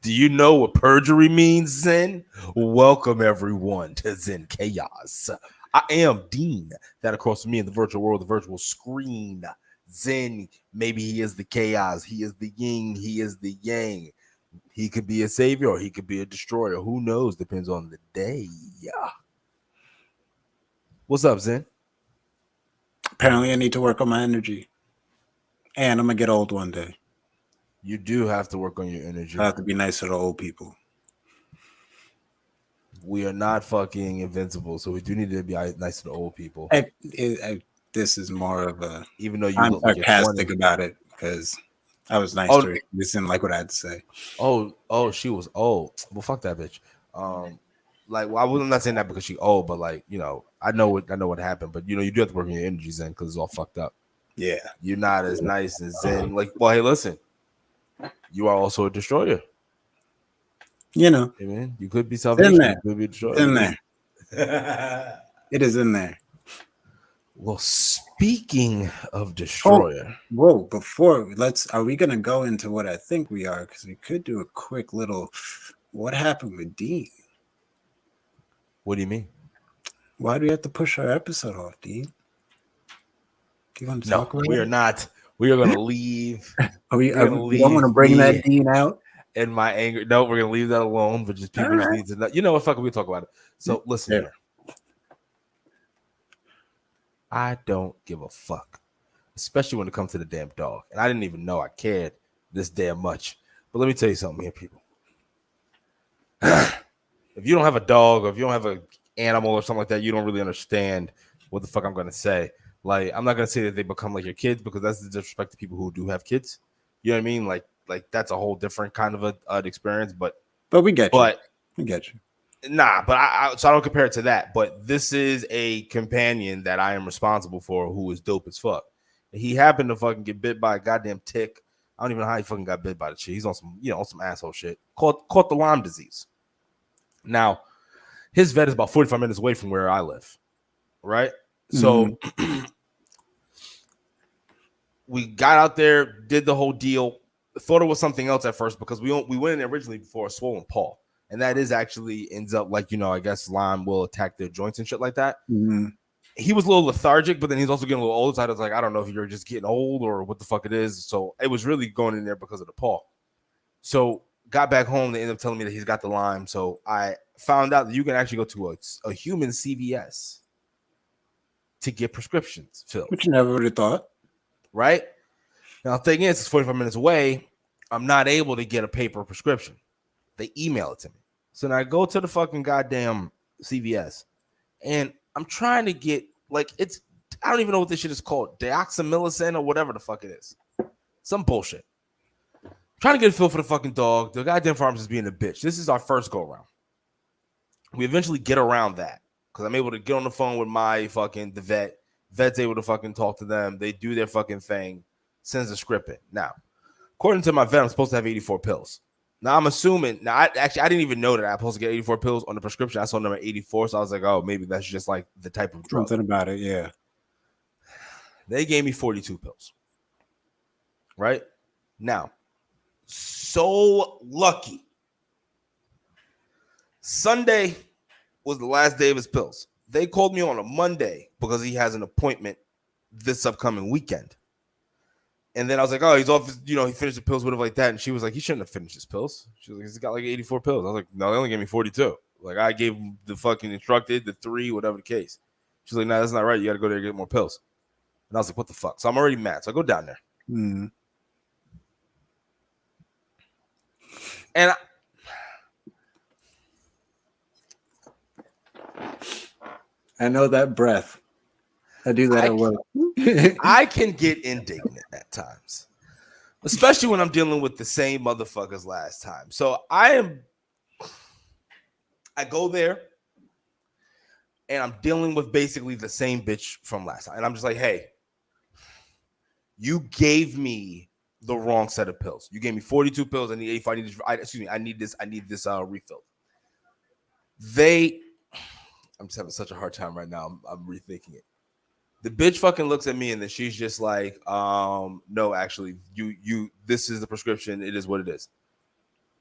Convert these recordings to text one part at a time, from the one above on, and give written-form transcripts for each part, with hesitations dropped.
Do you know what perjury means, Zen? Welcome everyone to ZenChaos. I am Dean. That across from me in the virtual world, the virtual screen. Zen, maybe he is the chaos, he is the yin, he is the yang. He could be a savior or he could be a destroyer. Who knows? Depends on the day. What's up, Zen? Apparently, I need to work on my energy. And I'm going to get old one day. You do have to work on your energy. I have to be nicer to old people. We are not fucking invincible, so we do need to be nice to the old people. This is more of a... Even though you I'm look like sarcastic about it because I was nice to her. This didn't like what I had to say. Oh, she was old. Well, fuck that bitch. Well, I'm not saying that because she's old, but like, you know, I know what happened, but you know, you do have to work on your energy, Zen, because it's all fucked up. Yeah, you're not as nice as Zen. Like, well, hey, listen, you are also a destroyer. You know, hey, man, you could be salvation. You could be a destroyer. It's in there. It is in there. Well, speaking of destroyer, whoa! Before are we gonna go into what I think we are? Because we could do a quick little. What happened with Dean? What do you mean? Why do we have to push our episode off, Dean? Do you want to talk about we are not. We are going to leave. We don't want to bring that Dean out. In my anger, no, we're going to leave that alone. But just people just need to know. You know what? Fuck, we talk about it. So listen here. I don't give a fuck, especially when it comes to the damn dog. And I didn't even know I cared this damn much. But let me tell you something here, people. If you don't have a dog or if you don't have an animal or something like that, you don't really understand what the fuck I'm going to say. Like, I'm not going to say that they become like your kids because that's the disrespect to people who do have kids. You know what I mean? Like that's a whole different kind of an experience. But we get you. We get you. Nah, but I don't compare it to that. But this is a companion that I am responsible for who is dope as fuck. He happened to fucking get bit by a goddamn tick. I don't even know how he fucking got bit by the shit. He's on some, on some asshole shit. Caught the Lyme disease. Now, his vet is about 45 minutes away from where I live. Right? So we got out there, did the whole deal. Thought it was something else at first because we went in originally for a swollen paw. And that is actually ends up like, I guess Lyme will attack their joints and shit like that. Mm-hmm. He was a little lethargic, but then he's also getting a little old. So I was like, I don't know if you're just getting old or what the fuck it is. So it was really going in there because of the paw. So got back home. They ended up telling me that he's got the Lyme. So I found out that you can actually go to a human CVS to get prescriptions filled. Which you never would have thought. Right? Now, the thing is, it's 45 minutes away. I'm not able to get a paper prescription. They email it to me. So now I go to the fucking goddamn CVS and I'm trying to get I don't even know what this shit is called. Deoxymelicin or whatever the fuck it is. Some bullshit. I'm trying to get a fill for the fucking dog. The goddamn pharmacist is being a bitch. This is our first go around. We eventually get around that because I'm able to get on the phone with the vet. Vet's able to fucking talk to them. They do their fucking thing. Sends a script in. Now, according to my vet, I'm supposed to have 84 pills. Now, I'm assuming, I didn't even know that I'm supposed to get 84 pills on the prescription. I saw number 84, so I was like, oh, maybe that's just like the type of drug. Something about it, yeah. They gave me 42 pills. Right? Now, so lucky. Sunday was the last day of his pills. They called me on a Monday because he has an appointment this upcoming weekend. And then I was like, oh, he's off, he finished the pills, whatever like that. And she was like, he shouldn't have finished his pills. She was like, he's got like 84 pills. I was like, no, they only gave me 42. Like, I gave him the fucking instructed, the 3, whatever the case. She's like, no, that's not right. You got to go there and get more pills. And I was like, what the fuck? So I'm already mad. So I go down there. And I know that breath. I do that at work. I can get indignant at times, especially when I'm dealing with the same motherfuckers last time. So I go there and I'm dealing with basically the same bitch from last time. And I'm just like, hey, you gave me the wrong set of pills. You gave me 42 pills. I need 85. I need this refill. I'm just having such a hard time right now. I'm rethinking it. The bitch fucking looks at me and then she's just like, no, actually, this is the prescription. It is what it is.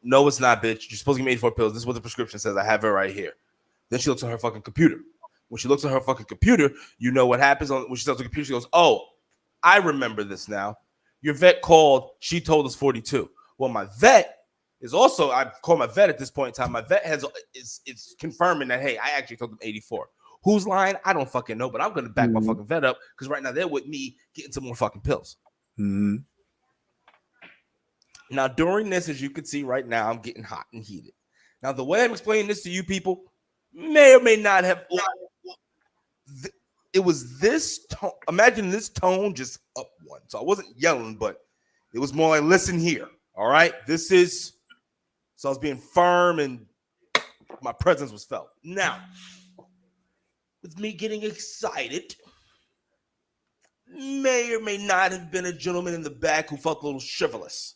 No, it's not, bitch. You're supposed to give me 84 pills. This is what the prescription says. I have it right here. Then she looks at her fucking computer. When she looks at her fucking computer, you know what happens when she looks at the computer. She goes, oh, I remember this now. Your vet called. She told us 42. Well, my vet is also, I call my vet at this point in time. My vet is confirming that, hey, I actually told them 84. Who's lying? I don't fucking know, but I'm going to back my fucking vet up because right now they're with me getting some more fucking pills. Mm-hmm. Now, during this, as you can see right now, I'm getting hot and heated. Now, the way I'm explaining this to you people may or may not have. It was this tone. Imagine this tone just up one. So I wasn't yelling, but it was more like, listen here. All right. This is. So I was being firm and my presence was felt. Now, with me getting excited, may or may not have been a gentleman in the back who felt a little chivalrous.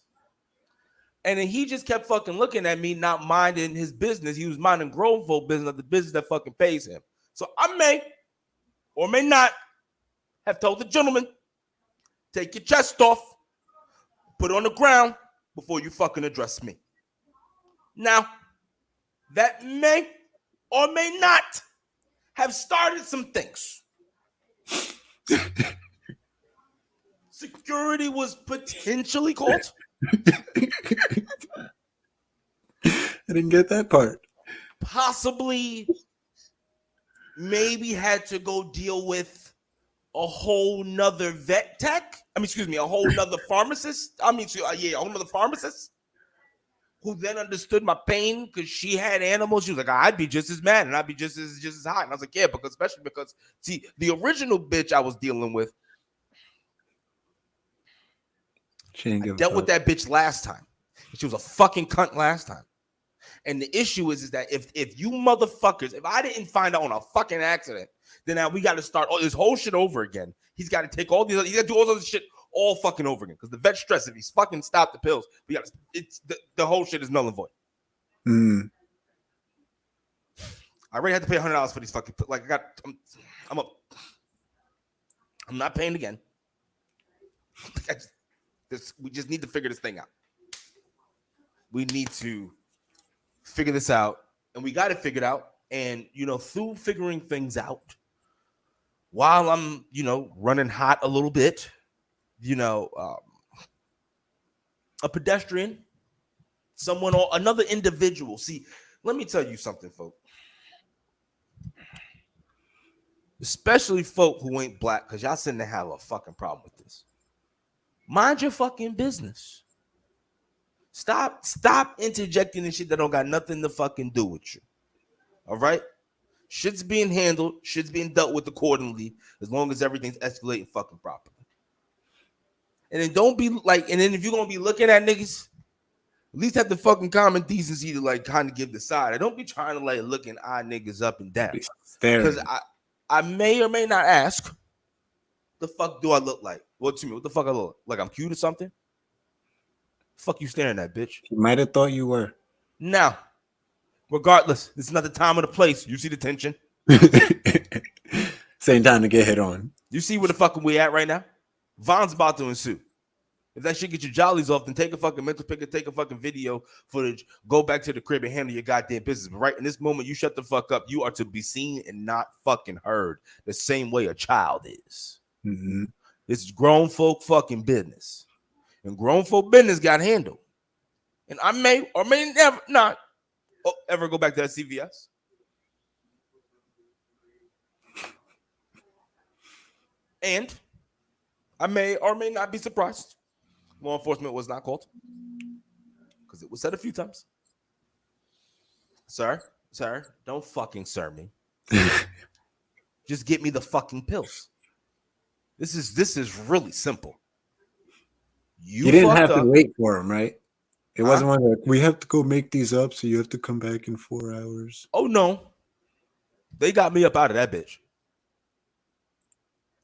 And then he just kept fucking looking at me, not minding his business. He was minding grown folk business, the business that fucking pays him. So I may or may not have told the gentleman, take your chest off, put it on the ground before you fucking address me. Now, that may or may not have started some things. Security was potentially called. I didn't get that part. Possibly, maybe had to go deal with a whole nother vet tech. A whole nother pharmacist. A whole nother pharmacist who then understood my pain because she had animals. She was like, I'd be just as mad and I'd be just as hot. And I was like, yeah, especially because, see, the original bitch I was dealing with, I dealt with that bitch last time. She was a fucking cunt last time. And the issue is that if you motherfuckers, if I didn't find out on a fucking accident, then now we got to start all this whole shit over again. He's got to take all these, he's got to do all this shit all fucking over again. Because the vet stress, if he's fucking stopped the pills, the whole shit is null and void. Mm. I already had to pay $100 for these fucking pills. Like I'm up. I'm not paying again. We just need to figure this thing out. We need to figure this out, and we got it figured out. And through figuring things out, while I'm running hot a little bit, a pedestrian, someone or another individual. See, let me tell you something, folks. Especially folk who ain't black, because y'all seem to have a fucking problem with this. Mind your fucking business. Stop interjecting in shit that don't got nothing to fucking do with you. All right? Shit's being handled. Shit's being dealt with accordingly as long as everything's escalating fucking properly. And then don't be like, and then if you're going to be looking at niggas, at least have the fucking common decency to like kind of give the side. I don't be trying to like look and eye niggas up and down. Because I may or may not ask, the fuck do I look like? What to me? What the fuck I look like? I'm cute or something? Fuck you staring at, bitch. You might have thought you were. Now, regardless, this is not the time or the place. You see the tension? Same time to get hit on. You see where the fuck we at right now? Von's about to ensue. If that shit get your jollies off, then take a fucking mental picture, take a fucking video footage, go back to the crib and handle your goddamn business. But right in this moment, you shut the fuck up. You are to be seen and not fucking heard the same way a child is. Mm-hmm. This is grown folk fucking business. And grown folk business got handled. And I may or may never not ever go back to that CVS. And I may or may not be surprised. Law enforcement was not called. Because it was said a few times. Sir, don't fucking sir me. Just get me the fucking pills. This is really simple. You didn't have to wait for him, right? It wasn't one like, we have to go make these up, so you have to come back in 4 hours. Oh, no. They got me up out of that bitch.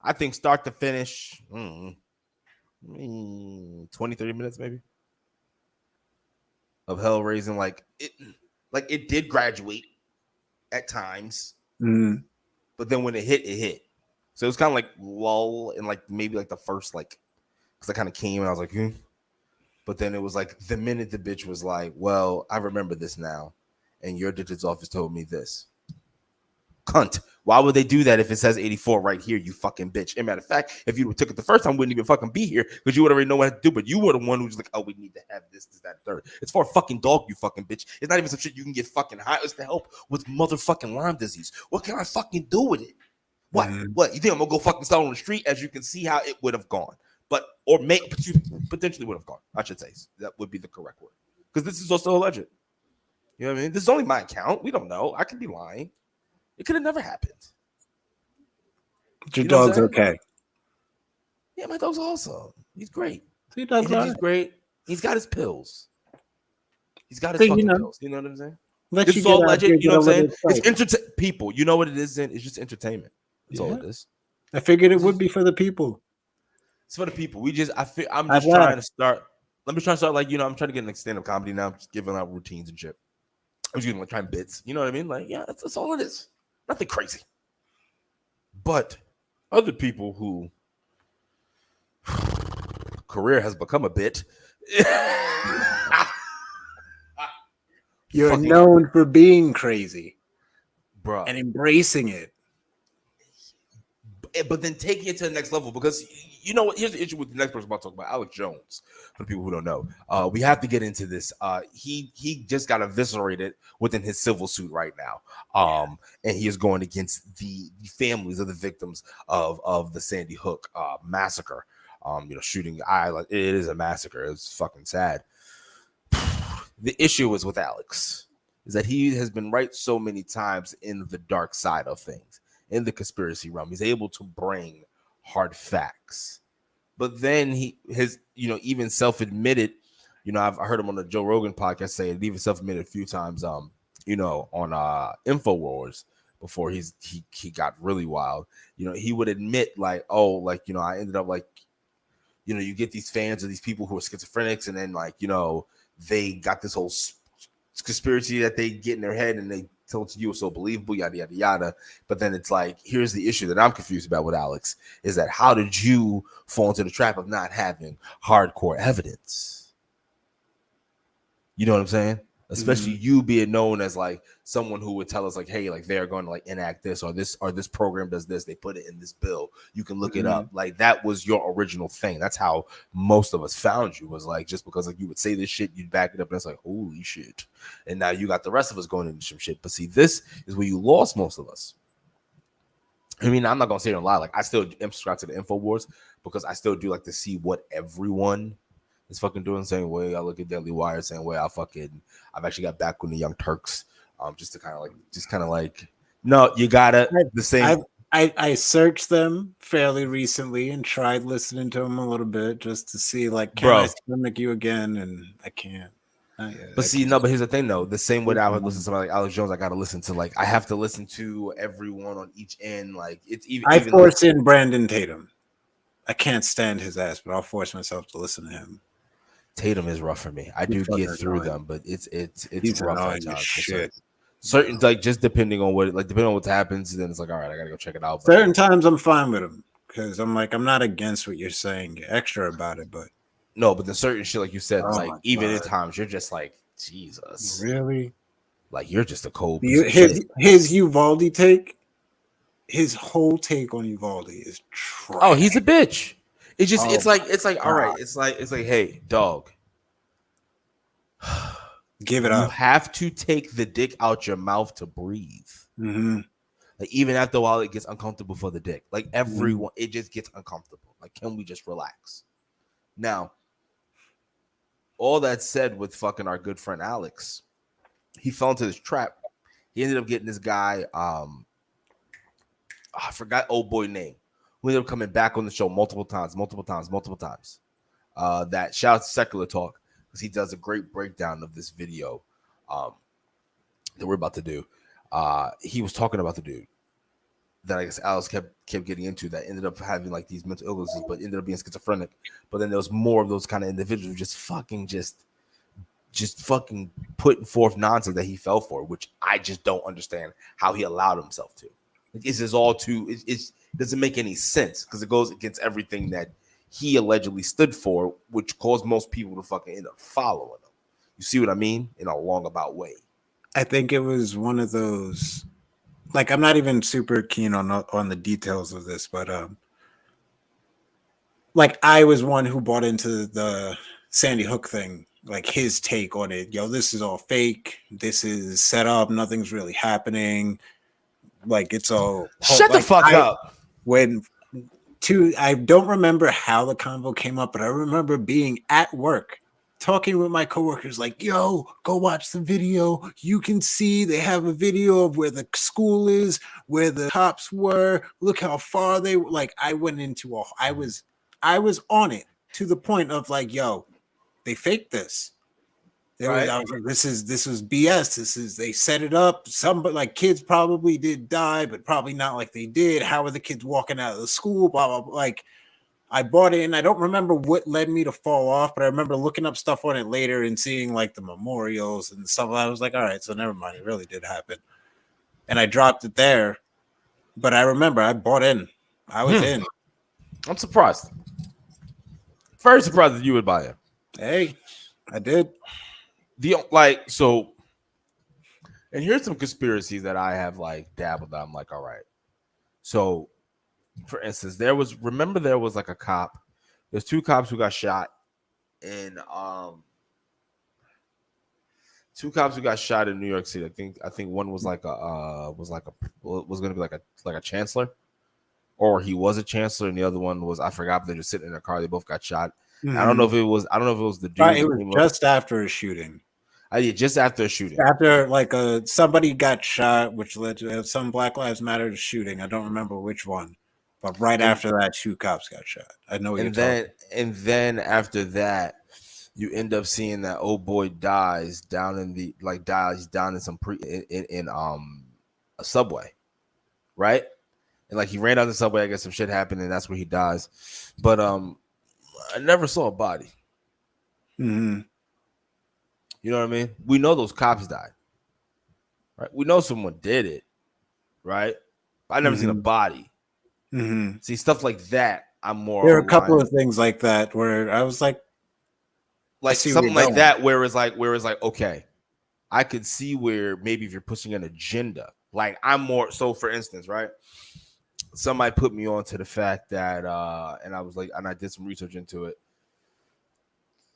I think start to finish, 20, 30 minutes maybe. Of hell raising. Like it did graduate at times. Mm. But then when it hit, it hit. So it was kind of like lull in like maybe like the first like, because I kind of came and I was like, but then it was like the minute the bitch was like, well, I remember this now, and your digits office told me this. Cunt. Why would they do that if it says 84 right here, you fucking bitch? And matter of fact, if you took it the first time, wouldn't even fucking be here because you would already know what to do. But you were the one who's like, oh, we need to have this, that, third. It's for a fucking dog, you fucking bitch. It's not even some shit you can get fucking high. It's to help with motherfucking Lyme disease. What can I fucking do with it? What? What? You think I'm gonna go fucking sell on the street? As you can see how it would have gone. But you potentially would have gone. I should say that would be the correct word because this is also alleged. You know what I mean? This is only my account. We don't know. I could be lying. It could have never happened. Your dog's okay. Yeah, my dog's awesome. He's great. He's great. He's got his pills. He's got his fucking pills. You know what I'm saying? This is all legend. You know what I'm saying? It's people. You know what it is, Zen? It's just entertainment. That's all it is. I figured it would be for the people. It's for the people. I'm just trying to start. Let me try to start like, I'm trying to get an stand-up comedy now. I'm just giving out routines and shit. I'm just gonna like trying bits. You know what I mean? Like, yeah, that's all it is. Nothing crazy. But other people who career has become a bit. You're known for being crazy, bro, and embracing it. But then taking it to the next level, because you know what? Here's the issue with the next person I'm about to talk about, Alex Jones. For the people who don't know, we have to get into this. He just got eviscerated within his civil suit right now, and he is going against the families of the victims of the Sandy Hook massacre. Shooting. It is a massacre. It's fucking sad. The issue is with Alex is that he has been right so many times in the dark side of things. In the conspiracy realm, he's able to bring hard facts, but then even self-admitted. I've heard him on the Joe Rogan podcast say it. Even self-admitted a few times. On Infowars before he got really wild. He would admit like, I ended up like, you get these fans of these people who are schizophrenics, and then like, they got this whole conspiracy that they get in their head, and they tell it to you, it's so believable, yada yada yada. But then it's like, here's the issue that I'm confused about with Alex is that how did you fall into the trap of not having hardcore evidence? You know what I'm saying? Especially you being known as like someone who would tell us like, hey, like they're going to like enact this or this program does this. They put it in this bill. You can look it up. Like that was your original thing. That's how most of us found you, was like just because like you would say this shit, you'd back it up, and it's like, holy shit. And now you got the rest of us going into some shit. But see, this is where you lost most of us. I mean, I'm not gonna say it and lie. Like I still am subscribed to the Infowars because I still do like to see what everyone is fucking doing the same way. I look at Deadly Wire same way. I've actually got back with the Young Turks, just to kind of like, no, you gotta the same. I searched them fairly recently and tried listening to them a little bit just to see like, can I stomach you again? And I can't. But here's the thing though. The same way that I would listen to somebody like Alex Jones, I gotta listen to like, I have to listen to everyone on each end. Like it's even. I force in Brandon Tatum. I can't stand his ass, but I'll force myself to listen to him. Tatum is rough for me. I do get through them, but it's rough at times. Shit. Certain like just depending on what happens, then it's like, all right, I gotta go check it out. Certain times I'm fine with him because I'm like, I'm not against what you're saying. You're extra about it, but no, but the certain shit like you said, like even at times you're just like, Jesus, really? Like you're just a cold. His Uvalde take, his whole take on Uvalde is trash. Oh, he's a bitch. It's just it's like all right, it's like hey, dog. Give it up. You have to take the dick out your mouth to breathe. Like even after a while, it gets uncomfortable for the dick. Like everyone, it just gets uncomfortable. Like, can we just relax? Now, all that said, with fucking our good friend Alex, he fell into this trap. He ended up getting this guy. I forgot old boy name. We ended up coming back on the show multiple times. That shout out to Secular Talk, because he does a great breakdown of this video that we're about to do. He was talking about the dude that I guess Alex kept getting into, that ended up having like these mental illnesses, but ended up being schizophrenic. But then there was more of those kind of individuals just fucking putting forth nonsense that he fell for, which I just don't understand how he allowed himself to. Like, this is all too. It doesn't make any sense because it goes against everything that he allegedly stood for, which caused most people to fucking end up following him. You see what I mean? In a long-about way. I think it was one of those. Like, I'm not even super keen on the details of this, but like I was one who bought into the Sandy Hook thing, like his take on it. Yo, this is all fake. This is set up. Nothing's really happening. Like it's all shut the fuck up. I don't remember how the convo came up, but I remember being at work talking with my coworkers like, yo, go watch the video. You can see they have a video of where the school is, where the cops were. Look how far they were. Like I went into I was on it to the point of like, yo, they faked this. Right. I was like, this was BS. They set it up. Some like kids probably did die, but probably not like they did. How are the kids walking out of the school? Blah blah blah. Like I bought it, and I don't remember what led me to fall off, but I remember looking up stuff on it later and seeing like the memorials and stuff. I was like, all right, so never mind. It really did happen, and I dropped it there. But I remember I bought in. I was in. I'm surprised. Very surprised that you would buy it. Hey, I did. And here's some conspiracies that I have like dabbled on. I'm like, all right. So, for instance, there was like a cop. There's two cops who got shot in New York City. I think one was like was gonna be like a chancellor, or he was a chancellor, and the other one was I forgot. But they're just sitting in a car. They both got shot. Mm-hmm. I don't know if it was the dude. It was just after a shooting. Just after a shooting. After like somebody got shot, which led to some Black Lives Matter shooting. I don't remember which one, but after that, two cops got shot. I know. And then after that, you end up seeing that old boy dies down in some a subway, right? And like he ran out of the subway. I guess some shit happened, and that's where he dies. But I never saw a body. Mm-hmm. You know what I mean? We know those cops died, right? We know someone did it, right? I never seen a body. Mm-hmm. See, stuff like that, I'm more. There are a couple of things like that where I was like something like that, where it's like, okay, I could see where maybe if you're pushing an agenda, like I'm more. So, for instance, right? Somebody put me on to the fact that, and I was like, and I did some research into it.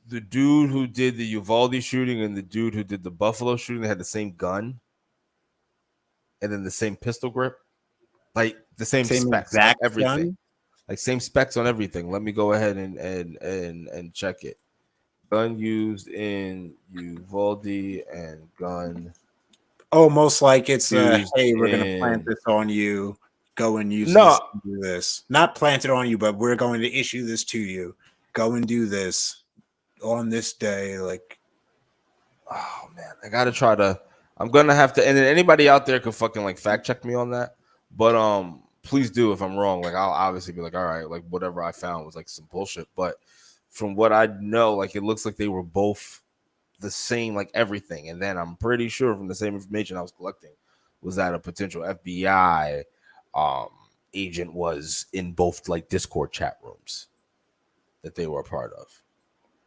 The dude who did the Uvalde shooting and the dude who did the Buffalo shooting, they had the same gun and then the same pistol grip, like the same specs on everything, gun? Like same specs on everything. Let me go ahead and check it. Gun used in Uvalde and gun. Almost like it's hey, we're gonna plant this on you. Go and use this to do this. Not plant it on you, but we're going to issue this to you. Go and do this on this day. Like, oh man, I gotta try to. I'm gonna have to. And then anybody out there could fucking like fact check me on that. But please do if I'm wrong. Like I'll obviously be like, all right, like whatever I found was like some bullshit. But from what I know, like it looks like they were both the same, like everything. And then I'm pretty sure from the same information I was collecting was that a potential FBI agent was in both like Discord chat rooms that they were a part of.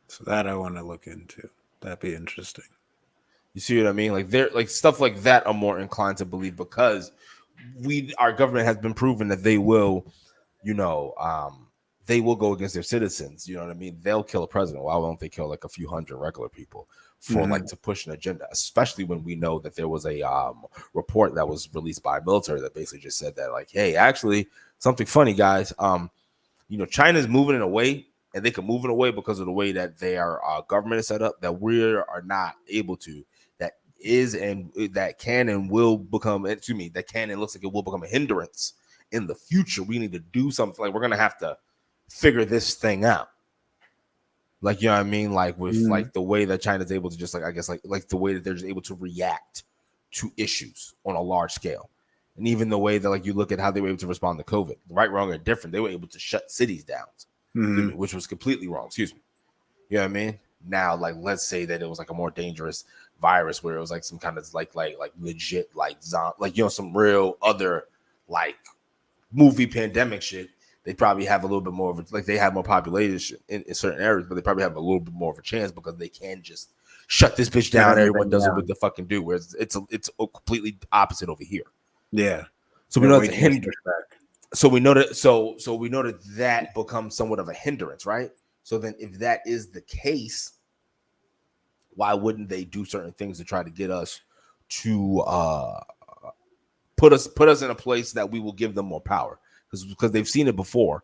So that I want to look into. That'd be interesting. You see what I mean? Like they're like stuff like that. I'm more inclined to believe because our government has been proven that they will, they will go against their citizens. You know what I mean? They'll kill a president. Why won't they kill like a few hundred regular people for like to push an agenda? Especially when we know that there was a report that was released by military that basically just said that like, hey, actually something funny, guys. China's moving in a way. And they can move it away because of the way that their government is set up that we are not able to. That is and that can and will become. That can and looks like it will become a hindrance in the future. We need to do something. Like we're gonna have to figure this thing out. Like you know what I mean? Like with like the way that China's able to just like I guess like the way that they're just able to react to issues on a large scale. And even the way that like you look at how they were able to respond to COVID, right, wrong, or different, they were able to shut cities down. Which was completely wrong. Excuse me. You know what I mean? Now, like, let's say that it was like a more dangerous virus where it was like some kind of like legit like some real other like movie pandemic shit, they probably have a little bit more of a, like they have more population in certain areas, but they probably have a little bit more of a chance because they can just shut this bitch down. Everyone does it with the fucking do. Whereas it's a completely opposite over here. Yeah. So we know it's a hindrance. So we know that becomes somewhat of a hindrance, right? So then, if that is the case, why wouldn't they do certain things to try to get us to put us in a place that we will give them more power? Because they've seen it before.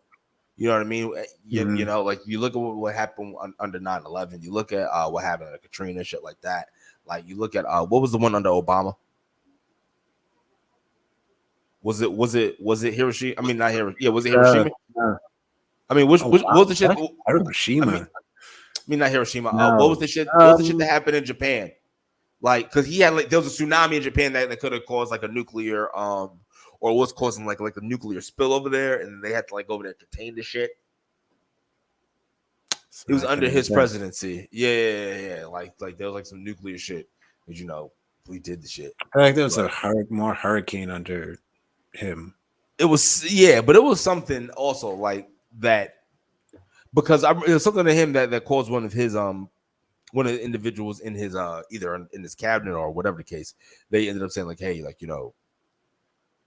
You know what I mean? You know, like you look at what happened under 9/11. You look at what happened under Katrina, shit like that. Like you look at what was the one under Obama? Was it Hiroshima? I mean, not Hiroshima. Yeah, was it Hiroshima? I mean, what was the shit? Hiroshima. I mean, not Hiroshima. No. What was the shit? What was the shit that happened in Japan? Like, because he had there was a tsunami in Japan that could have caused like a nuclear or was causing like a nuclear spill over there, and they had to like go over there and contain the shit. So it was under his presidency. Yeah. Like there was like some nuclear shit. But you know, we did the shit. I feel like there was more hurricane under him. It was but it was something also like that because it was something to him that caused one of the individuals in his either in his cabinet or whatever the case, they ended up saying like, hey, like, you know,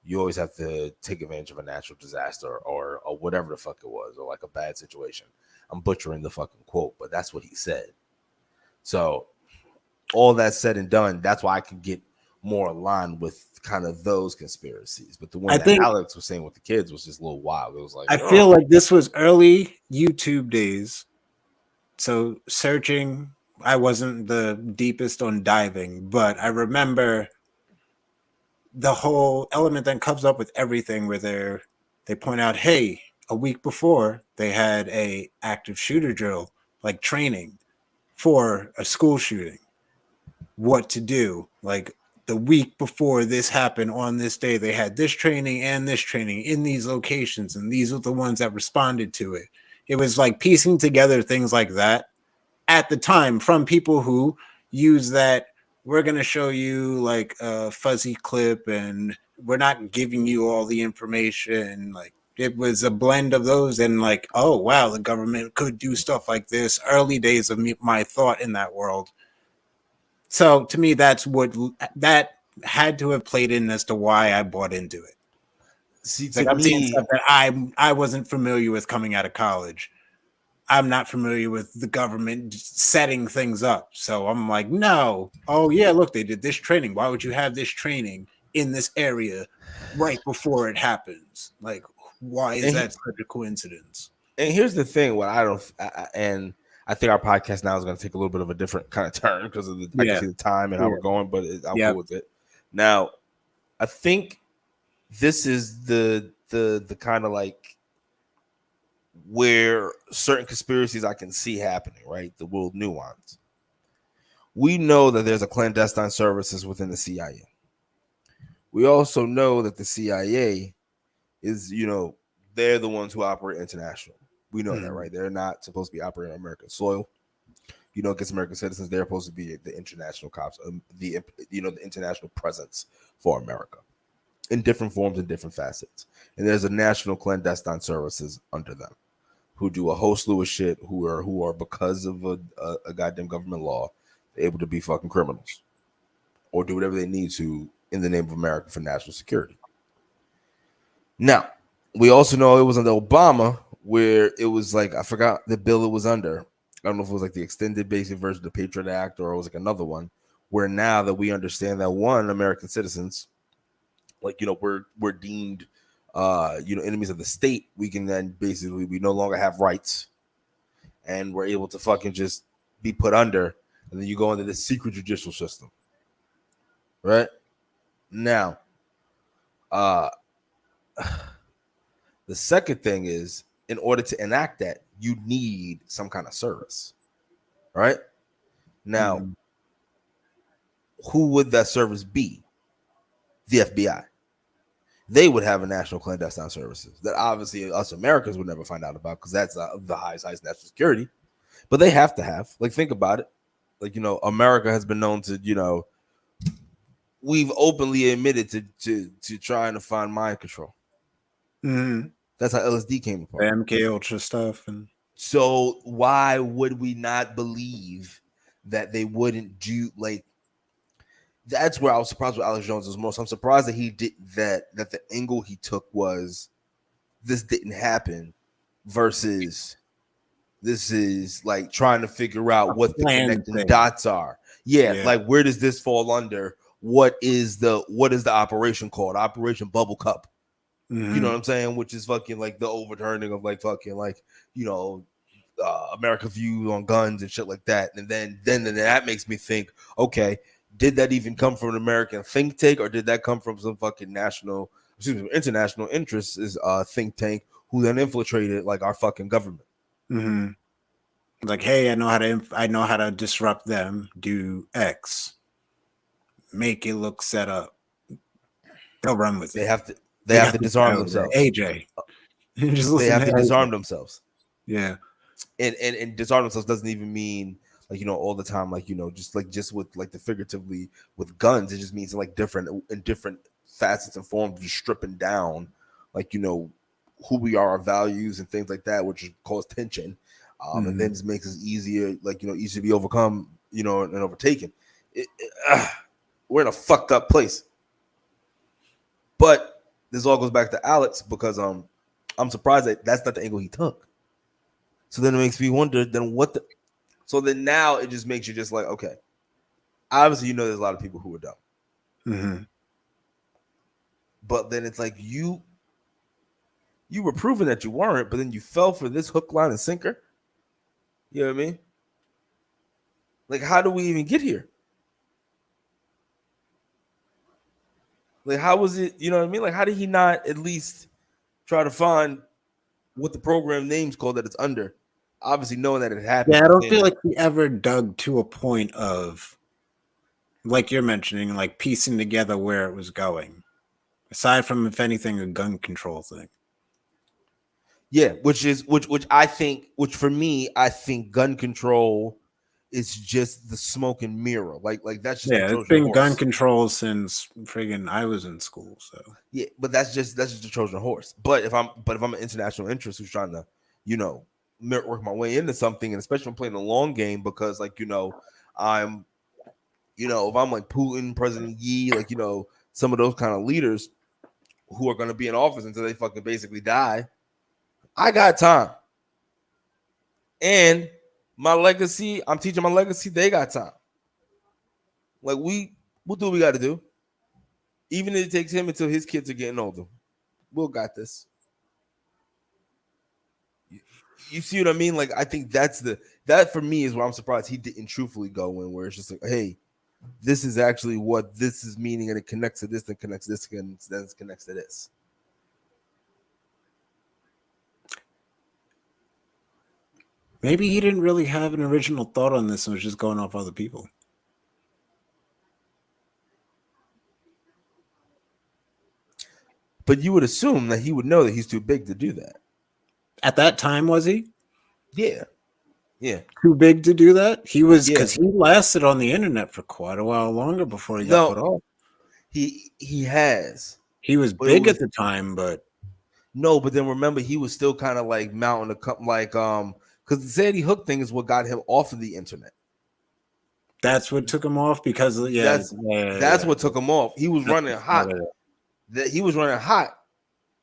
you always have to take advantage of a natural disaster or whatever the fuck it was, or like a bad situation. I'm butchering the fucking quote, but that's what he said. So all that said and done, that's why I can get more aligned with kind of those conspiracies. But the one that Alex was saying with the kids was just a little wild. It was like, I feel like this was early YouTube days. So searching, I wasn't the deepest on diving, but I remember the whole element that comes up with everything where they point out, hey, a week before they had a active shooter drill, like training for a school shooting, what to do. Like the week before this happened on this day, they had this training and this training in these locations, and these are the ones that responded to it. It was like piecing together things like that at the time from people who use that. We're going to show you like a fuzzy clip and we're not giving you all the information. Like it was a blend of those and like, oh, wow, the government could do stuff like this. Early days of my thought in that world. So to me, that had to have played in as to why I bought into it. See, it's like I'm seeing stuff that I wasn't familiar with coming out of college. I'm not familiar with the government setting things up. So I'm like, no. Oh, yeah, look, they did this training. Why would you have this training in this area right before it happens? Like, why is that such a coincidence? And here's the thing, and I think our podcast now is going to take a little bit of a different kind of turn because of I can see the time and how we're going, but I'm cool with it. Now, I think this is the kind of like where certain conspiracies I can see happening, right? The world nuance. We know that there's a clandestine services within the CIA. We also know that the CIA is, you know, they're the ones who operate international. We know that, right? They're not supposed to be operating on American soil. You know, against American citizens, they're supposed to be the international cops, the international presence for America in different forms and different facets. And there's a national clandestine services under them who do a whole slew of shit who are because of a goddamn government law able to be fucking criminals or do whatever they need to in the name of America for national security. Now, we also know it was under Obama where it was like, I forgot the bill it was under. I don't know if it was like the extended basic version of the Patriot Act or it was like another one where now that we understand that American citizens, like, you know, we're deemed enemies of the state, we can then basically, we no longer have rights and we're able to fucking just be put under, and then you go into this secret judicial system. Right? Now, the second thing is, in order to enact that, you need some kind of service. Right? Now, who would that service be? The FBI. They would have a national clandestine services that obviously us Americans would never find out about because that's the highest national security. But they have to have. Like, think about it. Like, you know, America has been known to, you know, we've openly admitted to trying to find mind control. Mm-hmm. That's how LSD came apart. The MK Ultra stuff. And so why would we not believe that they wouldn't do like? That's where I was surprised with Alex Jones was most. I'm surprised that he did that. That the angle he took was this didn't happen, versus this is like trying to figure out what the connecting dots are. Yeah, like where does this fall under? What is the operation called? Operation Bubble Cup. You know what I'm saying? Which is fucking like the overturning of like fucking like, you know, America view on guns and shit like that. And then that makes me think, okay, did that even come from an American think tank, or did that come from some fucking international interests is think tank who then infiltrated like our fucking government? Mm-hmm. Like, hey, I know how to disrupt them. Do X, make it look set up. They'll run with it. They have to disarm themselves. AJ, they have to disarm themselves. Yeah, and disarm themselves doesn't even mean like, you know, all the time, like, you know, just with like the figuratively with guns. It just means like different facets and forms, just stripping down, like, you know, who we are, our values and things like that, which cause tension. And then it makes it easier, like, you know, easier to be overcome, you know, and overtaken. We're in a fucked up place. But this all goes back to Alex, because I'm surprised that that's not the angle he took. So then it makes me wonder, then what the... So then now it just makes you just like, okay, obviously, you know, there's a lot of people who are dumb. Mm-hmm. But then it's like you were proving that you weren't, but then you fell for this hook, line, and sinker. You know what I mean? Like, how do we even get here? Like, how was it? You know what I mean? Like, how did he not at least try to find what the program name's called that it's under? Obviously, knowing that it happened. Yeah, I don't feel like he ever dug to a point of, like you're mentioning, like piecing together where it was going. Aside from, if anything, a gun control thing. Yeah, which I think, which for me, I think gun control is just the smoke and mirror. Like that's just it's been gun control since friggin' I was in school. So yeah, but that's just the Trojan horse. But if I'm an international interest who's trying to, you know, work my way into something, and especially if I'm playing the long game, because like, you know, I'm, you know, if I'm like Putin, President Yi, like, you know, some of those kind of leaders who are going to be in office until they fucking basically die, I got time. And my legacy, I'm teaching my legacy, they got time. Like, we'll do what we got to do. Even if it takes him until his kids are getting older. We'll got this. You see what I mean? Like, I think that for me is where I'm surprised he didn't truthfully go in, where it's just like, hey, this is actually what this is meaning, and it connects to this, and connects to this, and then it connects to this. Maybe he didn't really have an original thought on this and was just going off other people. But you would assume that he would know that he's too big to do that. At that time, was he? Yeah. Too big to do that? He was, because he lasted on the internet for quite a while longer before he got put off. He has. He was big at the time, but no. But then remember, he was still kind of like mounting a cup, like because the Sandy Hook thing is what got him off of the internet. That's what took him off, because that's what took him off. He was running hot. That he was running hot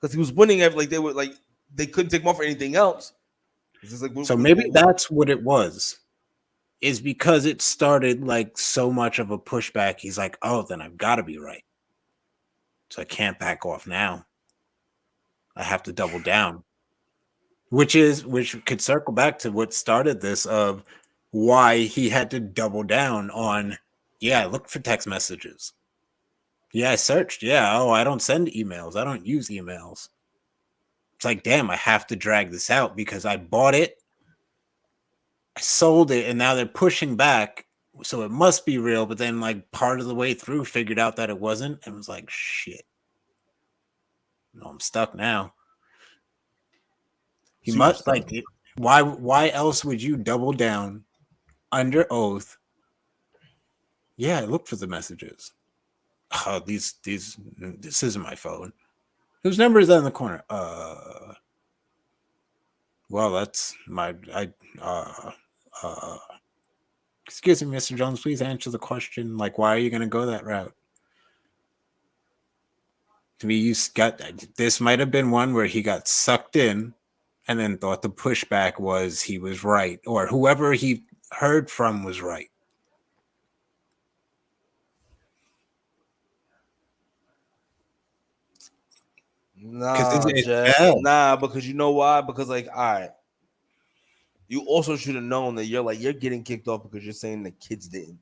because he was winning every, like they couldn't take him off for anything else. So maybe that's what it was, is because it started like so much of a pushback. He's like, oh, then I've got to be right. So I can't back off now. I have to double down. Which could circle back to what started this, of why he had to double down on, I looked for text messages. I searched. I don't send emails. I don't use emails. It's like, damn, I have to drag this out because I bought it, I sold it, and now they're pushing back. So it must be real. But then, like, part of the way through, figured out that it wasn't, and was like, shit. No, I'm stuck now. He must, like, why else would you double down under oath? I looked for the messages. Oh, this isn't my phone. Whose number is that in the corner? Well, that's my excuse me, Mr. Jones, please answer the question. Like, why are you gonna go that route? To me, you got this might have been one where he got sucked in and then thought the pushback was he was right, or whoever he heard from was right. Nah, It's Jet. bad. Nah, because you know why? Because like, all right, you also should have known that you're getting kicked off because you're saying that kids didn't.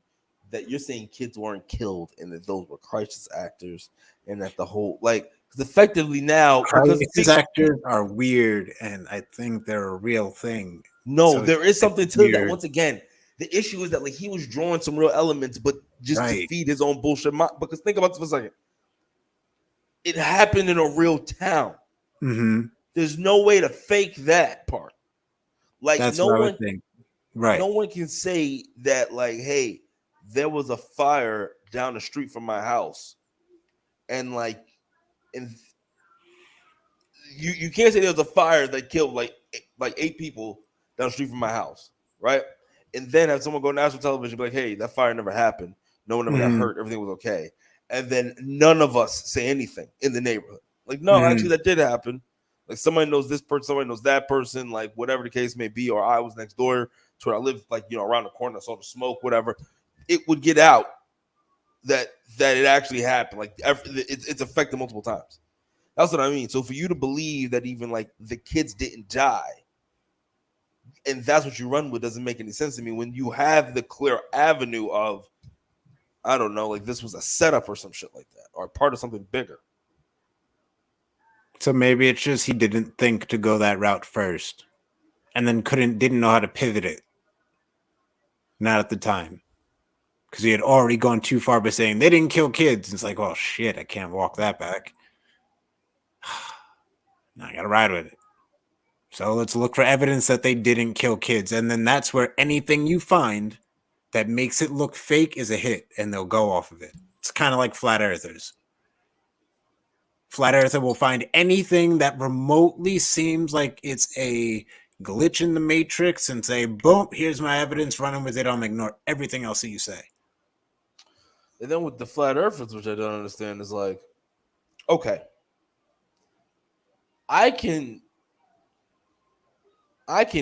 That you're saying kids weren't killed and that those were crisis actors and that the whole like because effectively now because Crisis actors are weird, and I think they're a real thing. no, So there is something to that. weird. Once again, the issue is that like he was drawing some real elements, but just to Right. feed his own bullshit. Because think about this for a second. It happened in a real town. Mm-hmm. There's no way to fake that part. Like That's what I would think. Right. no one can say that like, hey, there was a fire down the street from my house, and like, and you can't say there was a fire that killed like 8 people down the street from my house, right? And then have someone go on national television be like, hey, that fire never happened. No one ever got hurt. Everything was okay. And then none of us say anything in the neighborhood. Like, no, actually, that did happen. Like, somebody knows this person, somebody knows that person, like, whatever the case may be. Or I was next door to where I lived, like, around the corner, I saw the smoke, whatever. It would get out that it actually happened. Like, it's affected multiple times. That's what I mean. So for you to believe that even, like, the kids didn't die, and that's what you run with, doesn't make any sense to me when you have the clear avenue of, I don't know, like this was a setup or some shit like that, or part of something bigger. So maybe it's just he didn't think to go that route first, and then didn't know how to pivot it. Not at the time, because he had already gone too far by saying they didn't kill kids. It's like, oh shit, I can't walk that back. Now I gotta ride with it. So let's look for evidence that they didn't kill kids, and then that's where anything you find that makes it look fake is a hit, and they'll go off of it. It's kind of like flat earthers. Flat earther will find anything that remotely seems like it's a glitch in the matrix and say, boom, here's my evidence, running with it. I'm ignore everything else that you say. And then with the flat earthers, which I don't understand, is like, okay, I can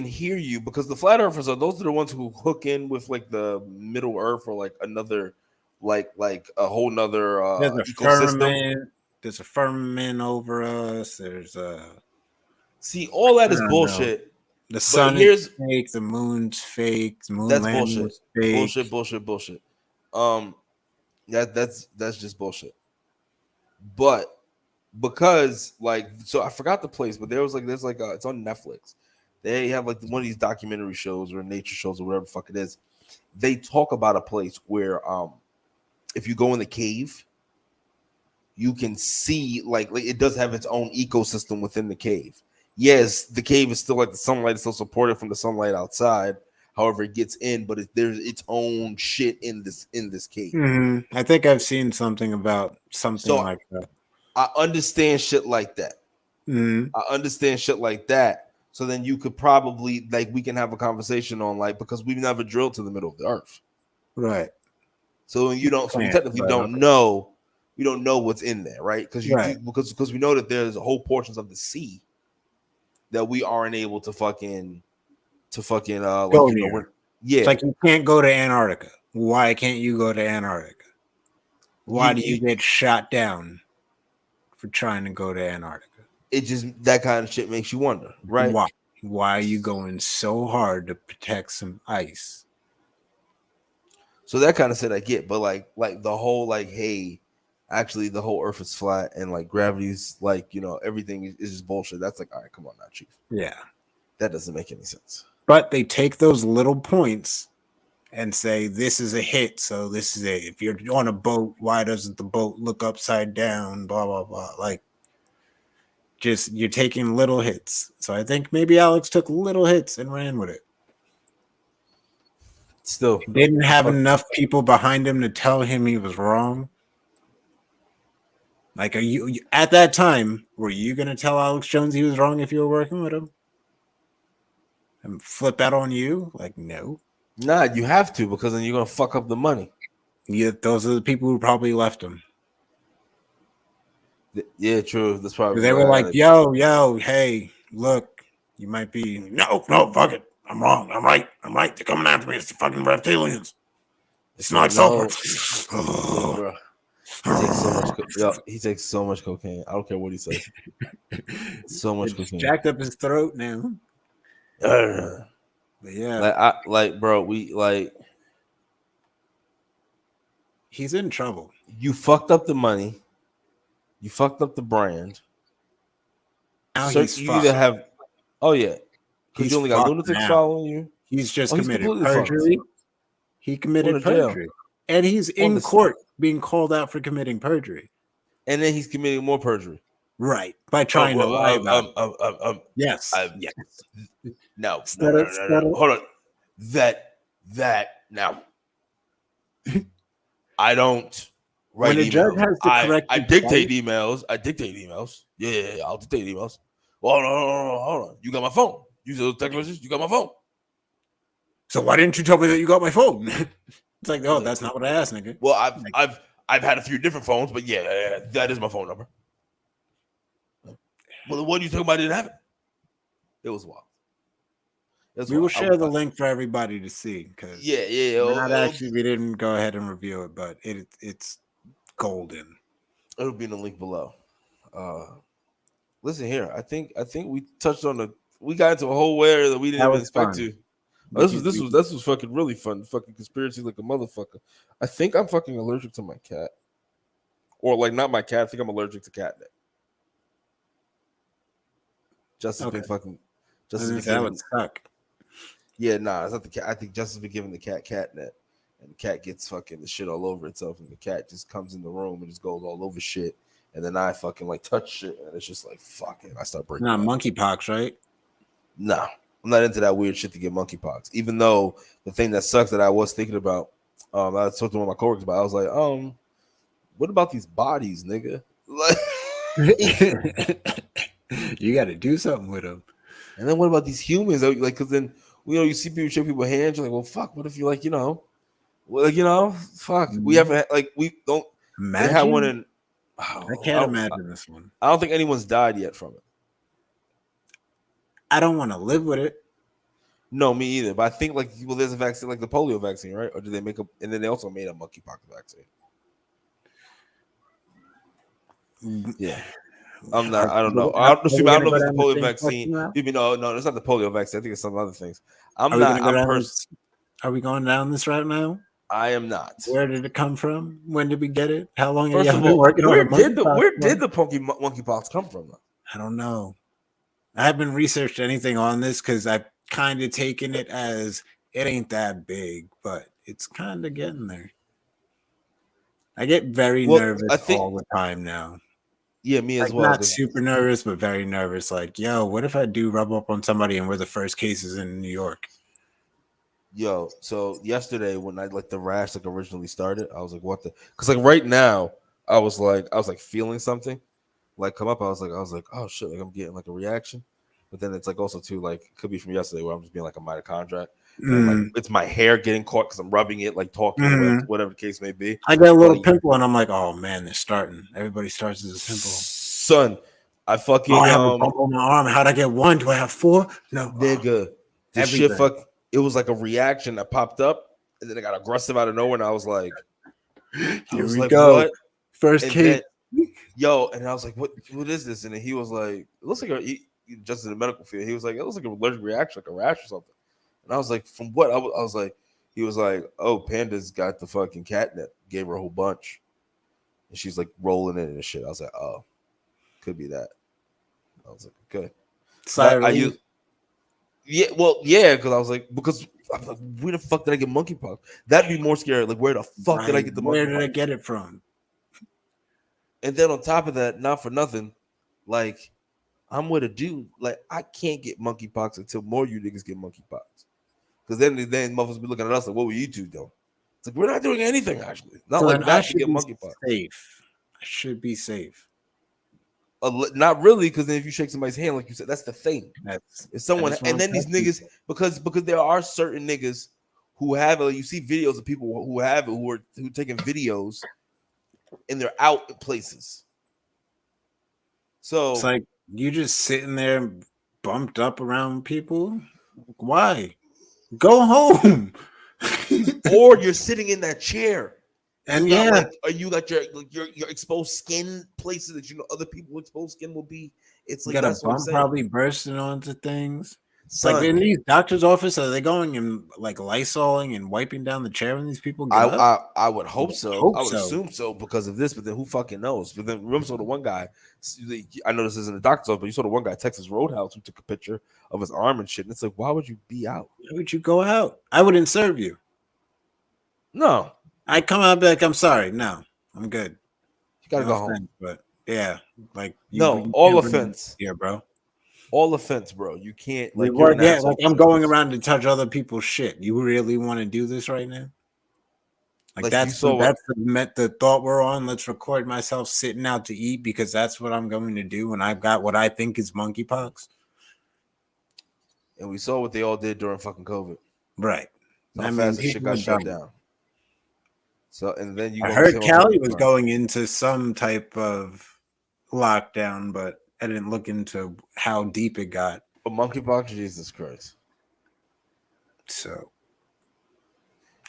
hear you because the flat earthers are those are the ones who hook in with like the middle earth or like another like a whole nother ecosystem. There's a firmament over us. There's a See, all that is bullshit. The sun is fake. The moon's fake. The moon landing was fake. Bullshit. That's just bullshit. But because like, so I forgot the place, but there's it's on Netflix. They have like one of these documentary shows or nature shows or whatever the fuck it is. They talk about a place where if you go in the cave, you can see like it does have its own ecosystem within the cave. Yes, the cave is still like the sunlight is still supported from the sunlight outside. However, it gets in, but there's its own shit in this cave. Mm-hmm. I think I've seen something about something like that. I understand shit like that. Mm-hmm. I understand shit like that. So then you could probably like we can have a conversation on like because we've never drilled to the middle of the earth, right? So you don't. So we technically don't know. We don't know what's in there, right? Because because we know that there's whole portions of the sea that we aren't able to fucking go near. It's like you can't go to Antarctica. Why can't you go to Antarctica? Why do you get shot down for trying to go to Antarctica? It just that kind of shit makes you wonder, right? Why are you going so hard to protect some ice? So that kind of shit I get, but like the whole like, hey, actually the whole earth is flat and like gravity's like, everything is just bullshit. That's like, all right, come on now, chief. Yeah. That doesn't make any sense. But they take those little points and say, this is a hit. So this is it. If you're on a boat, why doesn't the boat look upside down? Blah, blah, blah. Like, just you're taking little hits. So I think maybe Alex took little hits and ran with it. Still didn't have enough people behind him to tell him he was wrong. Like, are you at that time? Were you gonna tell Alex Jones he was wrong if you were working with him, and flip out on you? Like, no. Nah, you have to because then you're gonna fuck up the money. Yeah, those are the people who probably left him. Yeah, true. That's probably They were like, yo, hey, look, you might be no, fuck it. I'm wrong. I'm right. They're coming after me. It's the fucking reptilians. It's not sulfur. Yo, bro. He takes so much. He takes so much cocaine. I don't care what he says. So much It's cocaine. jacked up his throat now. But yeah, bro. He's in trouble. You fucked up the money. You fucked up the brand. Now So he's you either have, oh yeah, because you only got lunatics following you. He's just committed perjury. Fucked. He committed perjury, and he's in court being called out for committing perjury. And then he's committing more perjury, right? By trying to lie about it. Yes. No. Hold on. That now. I don't write when a judge has to correct I dictate emails. Yeah, I'll dictate emails. Well, hold on. You got my phone. You said those text messages. You got my phone. So why didn't you tell me that you got my phone? It's like, oh, that's not what I asked, nigga. Well, I've had a few different phones, but yeah, that is my phone number. Well, the one you talking about didn't have it. It was wild. We will share the link for everybody to see because we didn't go ahead and review it, but it's golden. It'll be in the link below. Listen here, I think we touched on we got into a whole area that we didn't even expect to. This was fucking really fun. Fucking conspiracy like a motherfucker. I think I'm fucking allergic to my cat, or like not my cat. I think I'm allergic to catnip. Justice been fucking. Justice that would suck. Yeah, nah, it's not the cat. I think Justice been giving the cat catnip, and the cat gets fucking the shit all over itself, and the cat just comes in the room and just goes all over shit, and then I fucking like touch shit, and it's just like fuck it. I start breaking. Not monkeypox, right? No, I'm not into that weird shit to get monkeypox. Even though the thing that sucks that I was thinking about, I talked to one of my coworkers about. I was like, what about these bodies, nigga? Like, you got to do something with them. And then what about these humans? Like, because then you see people shake people's hands. You're like, well, fuck. What if you like, fuck. We haven't we don't. Imagine. They had one in. I can't imagine this one. I don't think anyone's died yet from it. I don't want to live with it. No, me either. But I think there's a vaccine like the polio vaccine, right? Or did they make and then they also made a monkeypox vaccine. Yeah. I'm not. I don't know. I don't know if it's the polio vaccine. Maybe no, it's not the polio vaccine. I think it's some other things. Are we going down this route now? I am not. Where did it come from? When did we get it? How long have you been working on it? Where did the monkeypox come from? I don't know. I haven't researched anything on this because I've kind of taken it as it ain't that big, but it's kind of getting there. I get very nervous all the time now. Yeah, me as well. Not super nervous, but very nervous. Like, yo, what if I do rub up on somebody and we're the first cases in New York? Yo, so yesterday when the rash originally started, I was like, what the? Because right now, I was feeling something come up. I was like, oh shit, I'm getting a reaction. But then it's also too it could be from yesterday where I'm just being a mitochondria. And, it's my hair getting caught because I'm rubbing it, talking, whatever the case may be. I got a little pimple, and I'm like, oh man, they're starting. Everybody starts as a pimple. Son, I fucking I have a bump on my arm. How'd I get one? Do I have four? No, nigga. This shit, it was a reaction that popped up, and then it got aggressive out of nowhere, and I was like, here we go. What? First case. And I was like, what is this? And then he was like, it looks like just in the medical field. He was like, it looks like an allergic reaction, like a rash or something. And I was like, from what? I was like, he was like, oh, Panda's got the fucking catnip. Gave her a whole bunch. And she's rolling in it and shit. I was like, oh, could be that. I was like, okay. Because I was like, where the fuck did I get monkeypox? That'd be more scary. Where the fuck did I get the monkeypox? Where did I get it from? And then on top of that, not for nothing, I'm with a dude. I can't get monkeypox until more you niggas get monkeypox. Because then motherfuckers be looking at us like, what were you two doing? It's we're not doing anything, actually. Not that to get monkeypox. Safe. I should be safe. Not really, because then if you shake somebody's hand, like you said, that's the thing. That's If someone, what and I'm then these telling niggas, people. because there are certain niggas who have it. You see videos of people who have it, who taking videos, and they're out in places. It's So like you just sitting there bumped up around people. Why? Go home. or you're sitting in that chair. And And you got yeah, you got your exposed skin places that you know other people exposed skin will be. It's you like got a that's what I'm bump saying. probably bursting onto things. Like Son, in these doctor's office, are they going and like Lysoling and wiping down the chair when these people get I, up? I would hope so. Hope I would so. assume so because of this, but then who fucking knows? But then remember, so the one guy, I know this isn't a doctor's office, but you saw the one guy, Texas Roadhouse, who took a picture of his arm and shit. And it's like, why would you be out? Why would you go out? I wouldn't serve you. No, I come out and be like, I'm sorry. No, I'm good. you gotta No go home. offense, but yeah, like No, you all can't bring it offense, here, bro. all offense, bro. You can't We like you're work, an yeah, asshole. like I'm going around to touch other people's shit. You really want to do this right now? Like Like you saw what that's the thought we're on. Let's record myself sitting out to eat because that's what I'm going to do when I've got what I think is monkeypox. and we saw what they all did during fucking COVID. Right. How I mean, fast the shit people are got shut dumb. down. So and then you I gonna be saying heard Cali was motherfuckers. going into some type of lockdown, but I didn't look into how deep it got. But monkeypox, Jesus Christ. So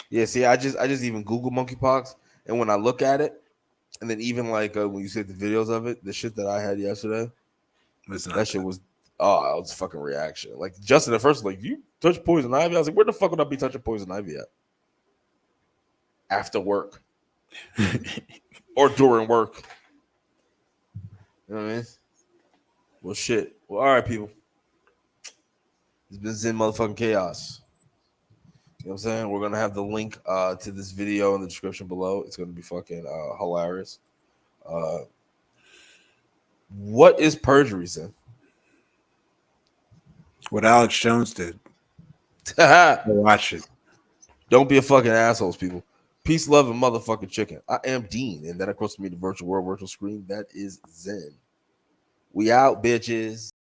Yeah, see, I just even Google monkeypox, and when I look at it, and then even like when you see the videos of it, the shit that I had yesterday, it's not that shit good. was I was fucking reaction. Like Justin at first, like you touch poison ivy. I was like, where the fuck would I be touching poison ivy at? After work or during work. You know what I mean? Well, shit. Well, all right, people. It's been Zen motherfucking chaos. You know what I'm saying? We're gonna have the link to this video in the description below. It's gonna be fucking hilarious. What is perjury, Zen? What Alex Jones did. Don't Watch it. be a fucking assholes, people. Peace, love, and motherfucking chicken. I am Dean, and that across from me, the virtual world, virtual screen. That is Zen. We out, bitches.